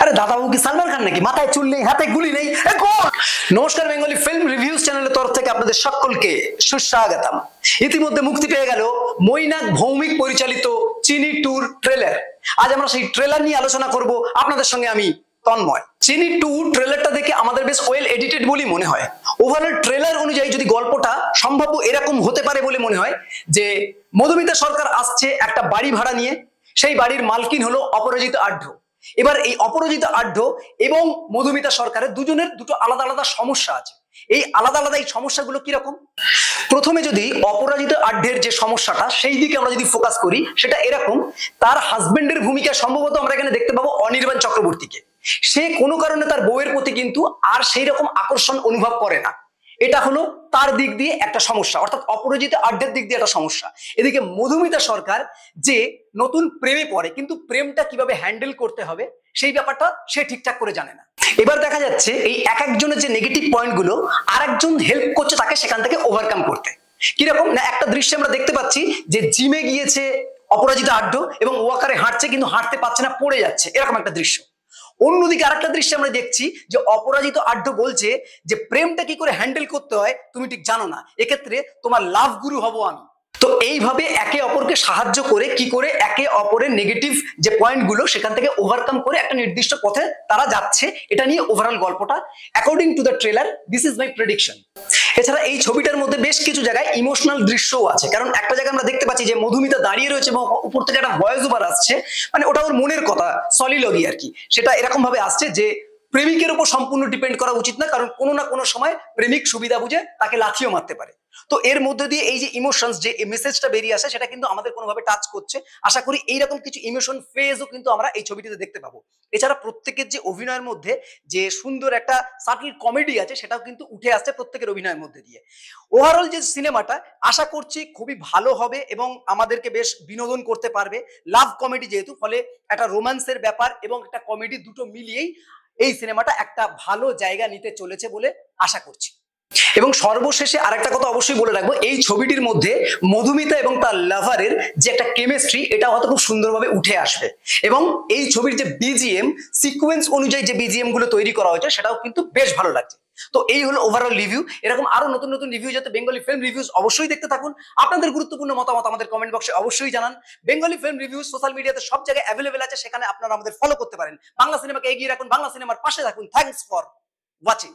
আরে দাদাবাবু কি সালমান খান নাকি? মাথায় চুল নেই, হাতে গুলি নেই। নমস্কার, বেঙ্গলি ফিল্ম রিভিউজ চ্যানেলের তরফ থেকে আপনাদের সকলকে সুস্বাগতম। ইতিমধ্যে মুক্তি পেয়ে গেল মৈনাক ভৌমিক পরিচালিত চিনি টুর ট্রেলার। আজ আমরা সেই ট্রেলার নিয়ে আলোচনা করব আপনাদের সঙ্গে আমি তন্ময়। চিনি টু ট্রেলারটা দেখে আমাদের বেশ ওয়েল এডিটেড বলেই মনে হয়। ওভারঅল ট্রেলার অনুযায়ী যদি গল্পটা সম্ভাব্য এরকম হতে পারে বলে মনে হয় যে মধুমিতা সরকার আসছে একটা বাড়ি ভাড়া নিয়ে। সেই বাড়ির মালকিন হলো অপরাজিতা আঢ্য। এবার এই অপরাজিতা আঢ্য এবং মধুমিতা সরকারের দুজনের দুটো আলাদা আলাদা সমস্যা আছে। এই আলাদা আলাদা এই সমস্যাগুলো কিরকম? প্রথমে যদি অপরাজিতা আঢ্যের যে সমস্যাটা সেই দিকে আমরা যদি ফোকাস করি, সেটা এরকম, তার হাজবেন্ডের ভূমিকা সম্ভবত আমরা এখানে দেখতে পাবো অনির্বাণ চক্রবর্তীকে। সে কোনো কারণে তার বউয়ের প্রতি কিন্তু আর সেই রকম আকর্ষণ অনুভব করে না। এটা হলো তার দিক দিয়ে একটা সমস্যা, অর্থাৎ অপরাজিতা আঢ্যের দিক দিয়ে একটা সমস্যা। এদিকে মধুমিতা সরকার যে নতুন প্রেমে পড়ে, কিন্তু প্রেমটা কিভাবে হ্যান্ডেল করতে হবে সেই ব্যাপারটা সে ঠিকঠাক করে জানে না। এবার দেখা যাচ্ছে এই এক একজনের যে নেগেটিভ পয়েন্টগুলো আর একজন হেল্প করছে তাকে সেখান থেকে ওভারকাম করতে। কিরকম না, একটা দৃশ্যে আমরা দেখতে পাচ্ছি যে জিমে গিয়েছে অপরাজিতা আঢ্য এবং ওয়াকারে হাঁটছে, কিন্তু হাঁটতে পারছে না, পড়ে যাচ্ছে, এরকম একটা দৃশ্য। অন্যদিকে আরেকটা দৃশ্যে আমরা দেখছি যে অপরাজিতা আঢ্য বলছে যে প্রেমটা কি করে হ্যান্ডেল করতে হয় তুমি ঠিক জানো না, এক্ষেত্রে তোমার লাভ গুরু হব আমি। তো এইভাবে একে অপরকে সাহায্য করে কি করে একে অপরের নেগেটিভ যে পয়েন্টগুলো সেখান থেকে ওভারকাম করে একটা নির্দিষ্ট পথে তারা যাচ্ছে, এটা নিয়ে ওভারঅল গল্পটা according to the trailer. This is my prediction. এছাড়া এই ছবিটার মধ্যে বেশ কিছু জায়গায় ইমোশনাল দৃশ্যও আছে, কারণ একটা জায়গায় আমরা দেখতে পাচ্ছি যে মধুমিতা দাঁড়িয়ে রয়েছে এবং উপর থেকে একটা ভয়েস ওভার আসছে, মানে ওটা ওর মনের কথা, সলিলগি আর কি। সেটা এরকম ভাবে আসছে যে প্রেমিকের উপর সম্পূর্ণ ডিপেন্ড করা উচিত না, কারণ কোনো না কোনো সময় প্রেমিক সুবিধা বুঝে তাকে লাথিও মারতে পারে। তো এর মধ্যে দিয়ে এই যে ইমোশনস, যে মেসেজটা বেরিয়ে আসে, সেটা কিন্তু আমাদের কোনোভাবে টাচ করছে। আশা করি এইরকম কিছু ইমোশন ফেজও কিন্তু আমরা এই ছবিটিতে দেখতে পাবো। এছাড়া প্রত্যেকের যে অভিনয়ের মধ্যে যে সুন্দর একটা সাটল কমেডি আছে, সেটাও কিন্তু উঠে আসছে প্রত্যেকের অভিনয়ের মধ্যে দিয়ে। ওভারঅল যে সিনেমাটা আশা করছি খুবই ভালো হবে এবং আমাদেরকে বেশ বিনোদন করতে পারবে। লাভ কমেডি যেহেতু, ফলে একটা রোম্যান্সের ব্যাপার এবং একটা কমেডি দুটো মিলিয়েই এই সিনেমাটা একটা ভালো জায়গা নিতে চলেছে বলে আশা করছি। এবং সর্বশেষে আরেকটা কথা অবশ্যই বলে রাখবো, এই ছবিটির মধ্যে মধুমিতা এবং তার লাভারের যে একটা কেমিস্ট্রি, এটা হয়তো খুব সুন্দরভাবে উঠে আসবে। এবং এই ছবির যে বিজিএম সিকোয়েন্স অনুযায়ী যে বিজিএম গুলো তৈরি করা হয়েছে, সেটাও কিন্তু বেশ ভালো লাগছে। তো এই হলো ওভারঅল রিভিউ। এরকম আরো নতুন নতুন রিভিউ যাতে বেঙ্গলি ফিল্ম রিভিউজ অবশ্যই দেখতে থাকুন। আপনাদের গুরুত্বপূর্ণ মতামত আমাদের কমেন্ট বক্সে অবশ্যই জানান। বেঙ্গলি ফিল্ম রিভিউজ সোশ্যাল মিডিয়াতে সব জায়গায় অ্যাভেলেবেল আছে, সেখানে আপনারা আমাদের ফলো করতে পারেন। বাংলা সিনেমাকে এগিয়ে রাখুন, বাংলা সিনেমার পাশে থাকুন। Thanks for watching.